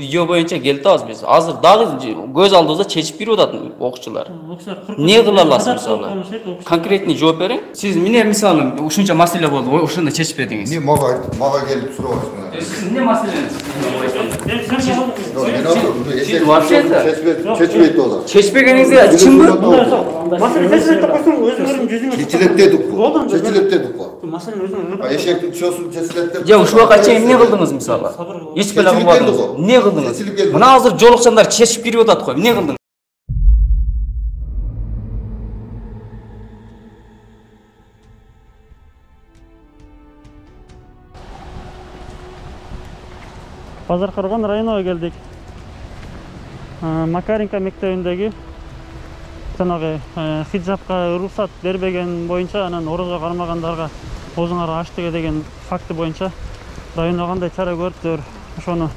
Video boyunca geldi az biz. Hazır dağ göz aldığınızda çeşip bir odat okçular. Ne kılarlasın mesela? Konkretni cevap verin. Siz mine misalım uşunca mesele oldu. Uşunda çeşip ediniz. Ne maga gelip sorarsın. Siz ne meseleniz? Siz çeşip etti o da. Çeşpegenizde için mi? Masal çeşip koysun özünün yüzüne. Çeçilep dedik bu. Çeçilep dedik bu. Masal özünün. Eşeklik çosun çeçilep. Ya şu vakatçayım ne kıldınız misalla? Hiç böyle kılmadınız. Ne kıldınız? Buna hazır joluksanlar çeşip bir odat koy. Ne kıldınız? Pazarkırgan rayonuna geldik. Makarenko mektabındagi жанагы хиджабка уруксат бербеген боюнча анан орозго кармагандарга оозуңар аштыгы деген факты боюнча районда кандай чара көрүптүр ошону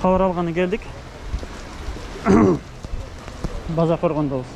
кабар алганы келдик. База коргондобуз.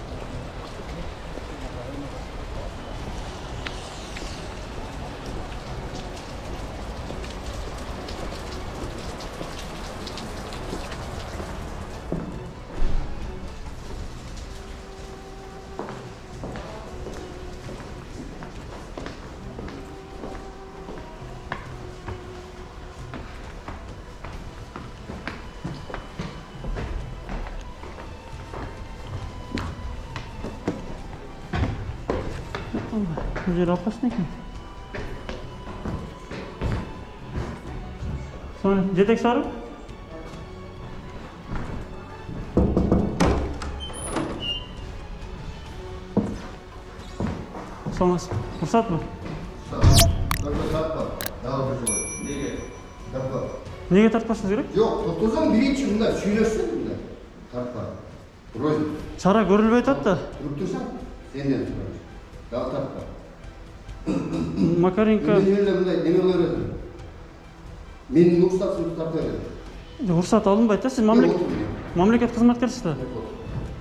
Жер опасный екен. Соны жетек сарып. Сонысы рұқсат мı? Неге тартпашыңыз керек? Yok, тоқтасаң birinci мында сөйлесін мында. Тартпа. Рознь. Шара көрілбей жатты да. Тұрып тұрсаң, сенден сұрайын. Дағы тартпа. Макаренко Менің рұқсатымды тарта береді. Рұқсат алынбайды да, сіз мамлекет қызметкерсіз да.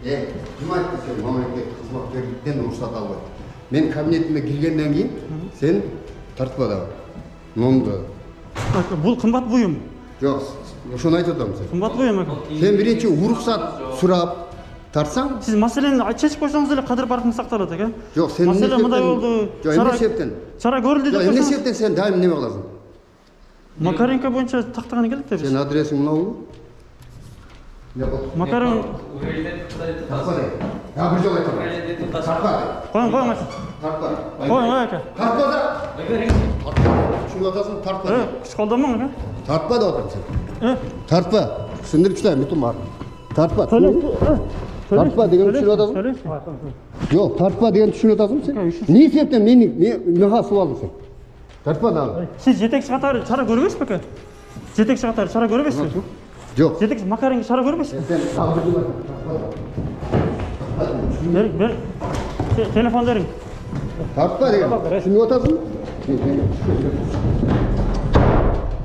Кім айтты сен мамлекет қызметкерліктен рұқсат албайды? Мен кабинетіме келгеннен кейін сен тартпа дағы. Нонды. Бұл қымбат бұйым. Жоқ, шоны айтып отырмын сен. Қымбат бұйым екен. Сен бірінші рұқсат сұрап тартсаң, сіз мәселені шешіп қойсаңыз эле кадыр паркын сакталат экен. Жоқ, сен мәселе мындай болду. Шара көрүлдү деп эмне себептен сен дайым неме кыласың? Макаренко боюнча тактаганы келдик да биз. Сен адресиң мынабы? Макаренко. Я бир жолу айтам. Тартпа. Коюң. Тартпа. Коюң ака. Тартпа да. Шуны атасың тартпа. Күч колдонмоң ака. Тартпа деп атам сен. Тартпа. Түшүндүрүп чыгайын бүтүн бар. Тартпа. Тартпа деген түшүнүп атасың? Жок, тартпа деген түшүнүп атасың сен? Эмне себептен мага суу алдың сен? Тартпа дагы. Сиз жетекчи катары чара көрбөйсүзбү ака? Жетекчи катары чара көрбөйсүзбү? Жок. Жетекчи Макаренко чара көрбөйсүзбү? Сен дагы бер. Телефон бериң. Тартпа деген түшүнүп атасың?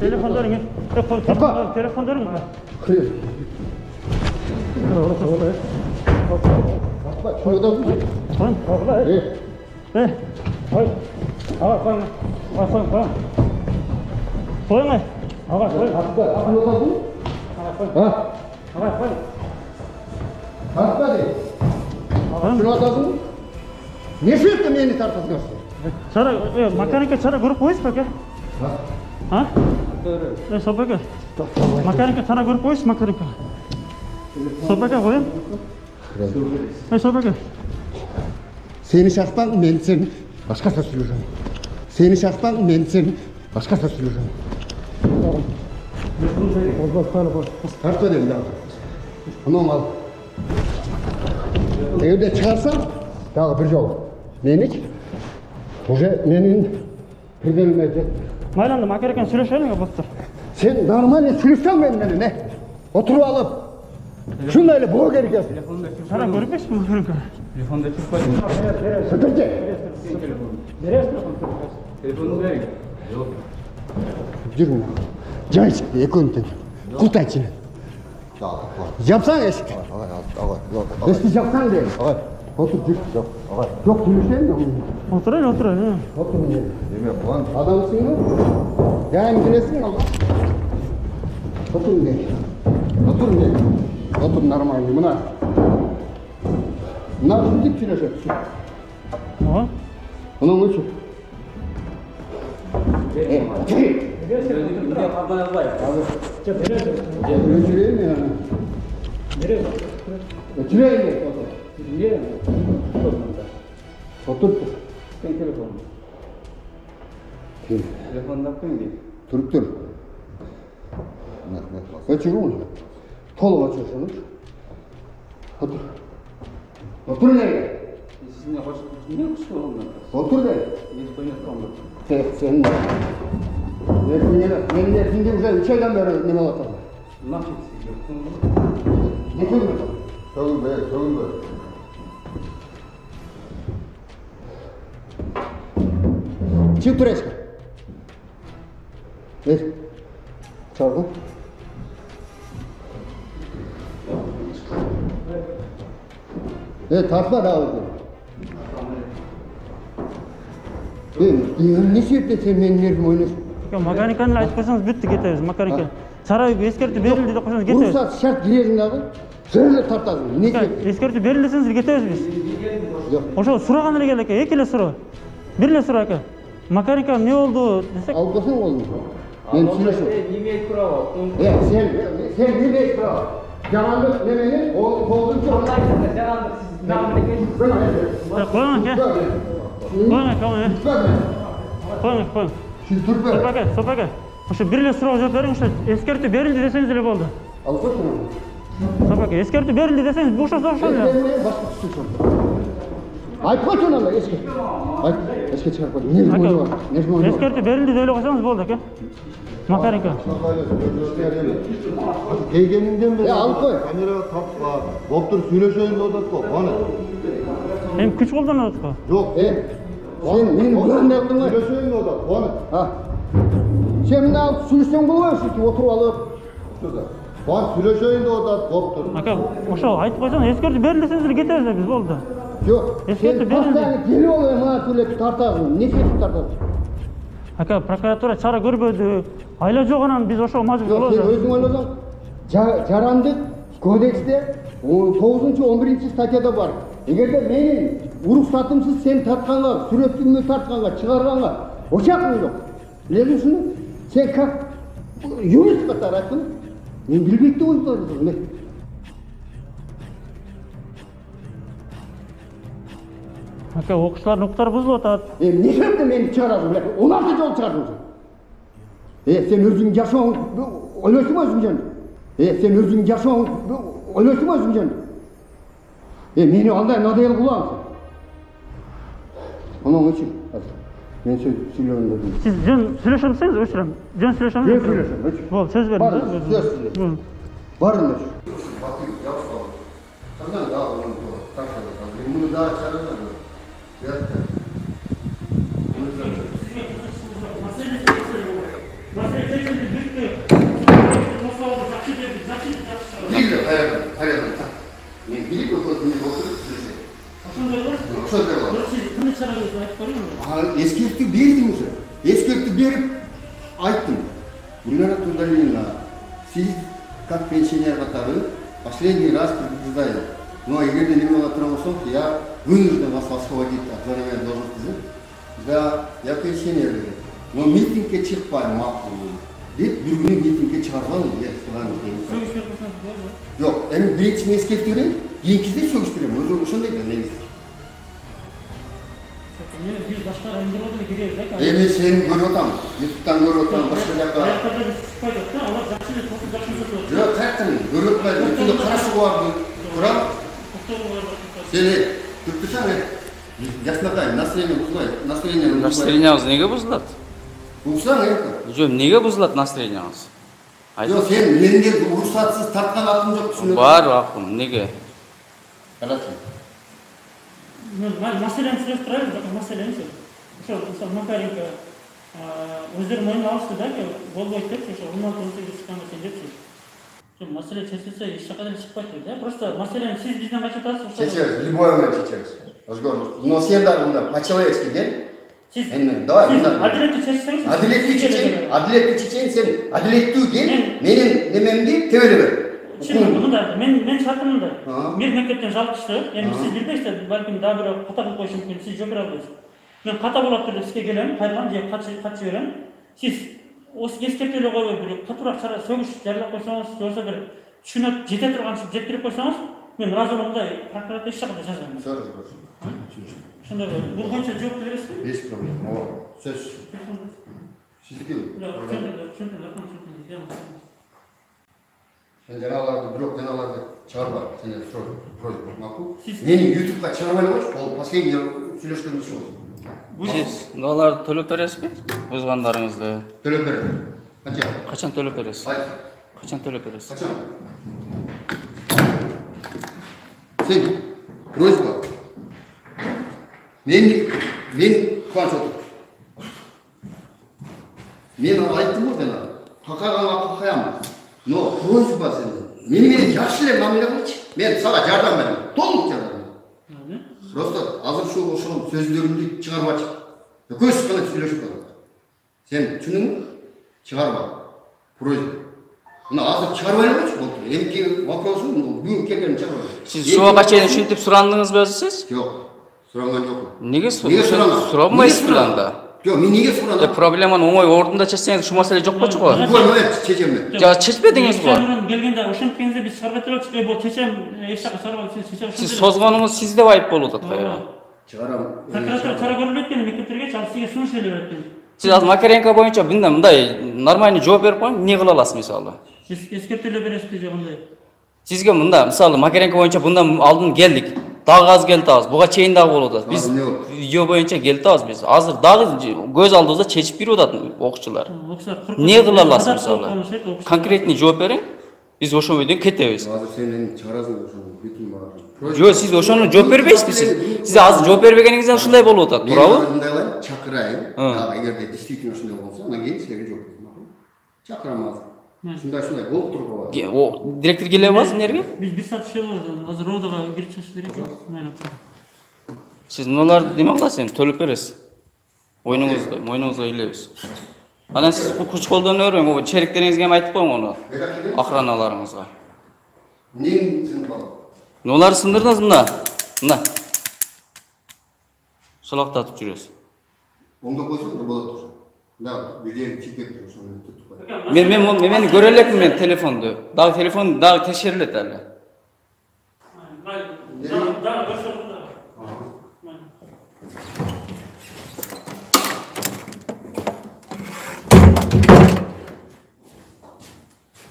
Телефон бериң. Телефон бериң. Не себепті мені тартасың? Макаренко чара көріп қойсыз ба ака? Собака. Макаренко чара көріп қойсыз Макаренко. Собака қойын? Собака. Seni şaşpağın men sen başka söyleyeceğim. Seni şaşpağın men sen başka söyleyeceğim. Tartma dedim daha. Onu al. Evde çıkarsan daha bir yol. Menik. Уже менің пределіме жет. Майланды Макаренко сөйлешелің бастыр. Sen normal söylesem ben ne? Oturup alıp. Şunla öyle boğa gerek. Şara görmüş mü Макаренко? Telefonda çok var. Sıkıntı. Telefonu verin. Yok. Yürü. Cay çıktı ekonomiden. Kurtar içine. Yapsan eşik. Eşik yapsan değil. Otur çık. Yok gülüşen mi? Oturayım. Otur ne? Adamsın mı? Yani giresin ama. Otur ne? Otur нормально. Мына деп сөйлеседі. Ага. Оның өші. Жүрейін мен ана. Жүрейін мен. Отыр. Телефонда қойын дейді. Тұрып тұр. Қачығы оны? Толы қачығы. Отыр. Отыр неге? Siz ne hoşçakalın ondan? Otur de. Geç koyun kalmadı. Sen ne güzel 3 aydan beri ne anlatalım? Ne yapacaksın? Ne koyuyorsun? Sağın be. Çık dur eski. Ver. Çağırın. Tartma daha oldu. Ne sebepten sen benim nervimi oynuyorsun? Makanikani aytып қойсаңыз бүтті кетеміз. Makanika. Сарай ескерту берілді деп қойсаңыз кетеміз. Ruhsat şart girersin дағы. Söyle tartasın. Ne sebep? Ескерту берілді десеңіз кетеміз біз. Yok. Ошо сураган эле ake. Эки эле суроо. Бир эле суроо ake. Makanika не oldu десек. Алып қойсаң oğlum. Ben söylesem. Yemeğe kurava. Sen ne beş bravo. Yalanlık demenin olduğun için Anlarsın da yalanlık siz namına geçin. Koyun ake. Koyun. Şimdi dur be. Стоп ake. Ошо бир эле суроо жооп бериң, ошо эскертүү берилди десеңиз эле болду. Алып қойсаң. Стоп ake. Эскертүү берилди десеңиз бушо ошол эле. Başka tutuyorsun. Ayıp koysun Allah eski. Ayıp eski çıkarıp koy. Ne var? Ne var? Эскертүү берилди деп эле койсоңуз болду ake. Makanika. Келгениңден бери алып қой. камераға таппа. Болып тұр сөйлешейін деп отат қой. Қане? Эми күч колдонуп атат го. Жоқ. Sen benim gözümde yaptın mı? Сөйлешейін деп отат. Қане? Ha. Sen bunu alıp sürüşten buluyorsun ki oturup alıp. Қане сөйлешейін деп отат. Болып тұр. Aka, ошо айтып койсоң, эскертүү берилди десеңиз эле кетебиз да биз болду. Yok. Eskert Sen verildi. hastane geri oluyor bana söyleyip tartarsın. Ne sebep tartarsın? Aka, prokуратура чара көрбөдү. Айла жок анан биз ошого мажбур Yok sen болобуз. özün oynasan. Jarandыk kodekste 9-11 статьяда бар. Эгерде менин уруксатымсыз sen тартканга, сүрөттүмө тартканга, чыгарганга очакың жок. Билесиң шуну? Sen как юрист катары айттың. Мен билбейт ойлойсуң. Aka, окуучулардын укуктары бузулуп атат. Ne sebepten beni çağırasın? 16 yol çağırdın sen. Sen özün yaşağın, oynuyorsun mu özün canım? Sen özün yaşağın, oynuyorsun mu özün canım? Beni aldayın adayıl kulağın sen. Onun için, ben söylüyorum dedim. Siz жөн сүйлөшөм десеңиз, өчүрөм. Жөн сүйлөшөм. Жөн сүйлөшөм, өчүр. Болду, сөз бердим Бар, да. söz söyle. Varın da şu. Senden daha onun taşladı. Bunu daha çağırırlar. Hayırdır. Men bilip öküntünü oturup sürecek. Söz var. Eskertip berdim уже. Eskertip berip ayттым. Гульнара Турдалиевна, siz как пенсионер катары последний раз предупреждаю. Но эгерде неме боло турган болсоң, я вынужден вас освободить от занимания должности. Да, я пенсионер деген. Но митингке чыкпайм макул деп бир күнү митингке чыгарган Жоқ, эми биринчи мен эскертип берейин, кийинкиде сөгүш берем. Өзү ошондой да негизи. Эми сени көрүп атам, YouTube'дан көрүп атам, башка жакка. Жок, каяктан көрүп атпайм, бүтүндө карашып барды. Турам. Сени көрүп турсаң, жакшынатай, Настроениеңиз неге бузулат? Бузсаң, Жөн, неге бузулат настроениеңиз? Жоқ, сен менде рұқсатсыз тартқан ақым жоқ түсінесің. Бар ақым, неге? Қарасын. Маселени сүйлөп турайлы, маселени сөз. Ошо мисалы Макаренко өздөрү мойнуна алышты да, болбойт депчи, ошо 16-18 чыкканга чейин депчи. Маселе чечилсе эч жака деле чыкпайт дейт, просто маселени сиз бизден качып атасыз. Чечебиз, любой момент чечебиз. Разговор. Но сен дагы мында по-человечески кел. Давай, адилеттүү чечсеңиз. Адилеттүү чечейин, сен адилеттүү кел, менин немемди тебеле бер. Şimdi bunda men şartım mınдай. Bir mekteптен жалып чыкты. Эми сиз билбейсиз, балким дагы бирөө ката кылып коюшу мүмкүн. Сиз жок албайсыз. Мен ката болот түрдө сизге келем, кайрылам же качып берем. Сиз осы эскертүүлө коюп бир катуураак чара сөгүш жарыйлап койсоңуз, же болбосо бир түшүнөт жете турганча жеткирип койсоңуз, мен ыраазы болгондой прокуратура иш жакта жазам. Ошондой бул боюнча жооп бересизби? Без проблем. Söz. Sizdeki mi? Sen denalarda, blok denalarda çağırma. Seni sor. Makul. Meni YouTube'da çağırmayla var. O başka bir süreçlerimiz olsun. Siz nolardı төлөп бересизби? Бузгандарыңызды. Төлөп берем. Kaça? Качан төлөп бересиз? Hayır. Качан төлөп бересиз? Kaça? Sen prozba. Men Kıvanç otur. Men ayттым ғой жаңа. Қақағанға қақаямын. Но просьба сенде. Менімен жақсы эле мамиле кылчы. Мен сага жардам берем. Толук жардам. Просто азыр ушул сөздөрүмдү чыгарбачы. Көз кылып сүйлөшүп калат. Сен түшүнүңбү? Чыгарба. Просьба. Мына азыр чыгарбай эле койчу болду. Эмки вопросун бүгүн келген чыгарбай. Сиз суга чейин ушинтип сурандыңызбы өзү? Жок. Суранган жокмун. Неге сурамайсызбы анда? Жок, мен неге сурандым? Проблеманы оңой ордунда чечсеңиз ушул маселе жок болчу го. Мен чечем мен. Жа чечпедиңиз го. Келгенде ошентпеңиз биз чыгарбай турчу. Бул чечем эч жака чыгарбай чечем. Сиз созгонуңуз сизде айып болуп атат кайра. Чыгарам. Прокуратура чара көрүлбөйт экен, мектептерге чалып сизге сунуш берип атат. Сиз азыр Макаренко боюнча мындай нормальный жооп берип коюң, эмне кыла аласыз мисалы? Сиз эскертүүлөр бересизби же кандай? Сизге мында мисалы Макаренко боюнча мындан алдын келдик. Дагы аз келип атабыз. Буга чейин дагы болуп атат. Биз видео боюнча келип атабыз биз. Азыр дагы көз алдыбызда чечип берип атат окуучулар. Эмне кыла аласыз мисалы? Конкретный жооп бериң. Биз ошол бойдон кетебиз. Азыр сен чыгарасың ошону бүтүн баарын. Жок, сиз ошону жооп бербейсизби сиз? Сиз азыр жооп бербегениңизден ушундай болуп атат, туурабы? Мен мындайлайм, чакырайын. Дагы эгерде действительно ушундай болсо, анан кийин силерге жооп берем. Чакырам азыр. Шундай болуп туруп калат. Директор келе албайсыз эмнерге? Биз бир саат иштеп алабыз. Азыр родого кирип чыгыш керек жок. Сиз мыналарды неме кыласыз эми төлөп бересиз. Мойнуңузга илебиз. Анан сиз күч колдоно бербең, чериктериңизге эми айтып коюң ону. Охраналарыңызга. Эмнени сындырып алып? Ноларды сындырдыңыз мына. Шылактатып жүрөсүз. Оңдоп койсоң да болот ошо. Да, бирден чип кетти ошону туттук кой. Мен көрө элекмин мен телефонду. Дагы телефон дагы текшерилет эле.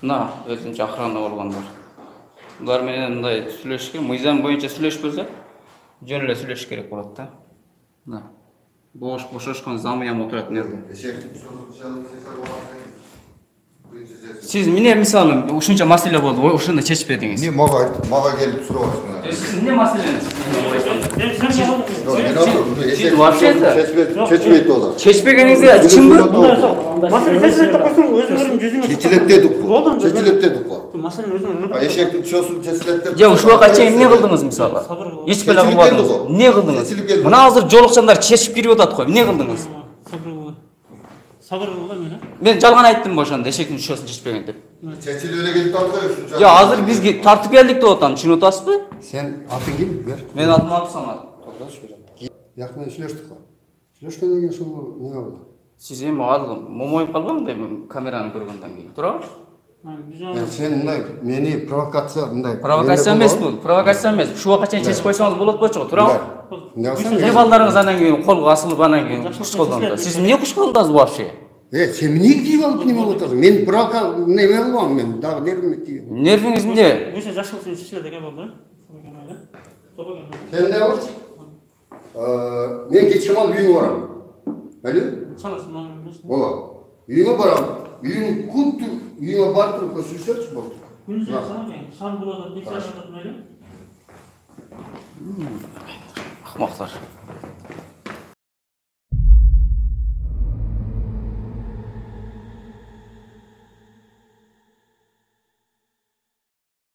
Мына өзүнчө охрана болгондор. Булар менен мындай сүйлөшүш керек, мыйзам боюнча сүйлөшүп берсе, жөн эле сүйлөшүш керек болот да. Мына. Бошошкон замыям отурат нерде. Сиз эмне мисалы ушунча маселе болду, ошондо чечпедиңиз. Эмне мага келип сурабасың? Сиз эмне маселеңиз? Сиз вообще-то чечпейт болот. Чечпегениңизде чынбы? Маселе чечилет деп койсоң өзүңөрдүн жүзүңө. Чечилет дедик го. Маселе өзүңөр. Эшектин чосун чечилет деп. Жок, ушуга чейин эмне кылдыңыз мисалы? Эч беле кылбадыңыз. Эмне кылдыңыз? Мына азыр жолукчандар чечип кирип атат го. Эмне кылдыңыз? Сабыр кылгыла мен. Мен жалган айттымбы ошондо эшектин чосун чечпеген деп? Чечилип эле келип тартып ушунча. Жок, азыр бизге тартып келдик деп атам, түшүнүп атасызбы? Сен атың ким? Бер. Мен атым Абы Самат. Жакын сүйлөштүк го. Сүйлөшкөндөн кийин ушул неме болду? Сиз эми ал момоюп калбаңда камераны көргөндөн кийин, туурабы? Сен мындай мени провокация мындай. Провокация эмес бул, провокация эмес. Ушуга чейин чечип койсоңуз болот болчу го, туурабы? Эмне балдарыңыз анан кийин колго асылып анан кийин куш колдонду. Сиз эмне куш колдоңуз вообще? Сен эмне кийип алып неме кылып атасың? Мен провокация неме кылбам мен, дагы нервимди тийип. Нервиңиз эмне? Өсө жакшы сен чечилет экен болду. Сен эмне болчу? Мен кечке мал үйүңө барам. Билиңби? Болот. Үйүңө барам. Үйүң күнтү үйүңө барып туруп көрсөтсөчү болду. Күнү сан болот, бекер атат мели. Ахмактар.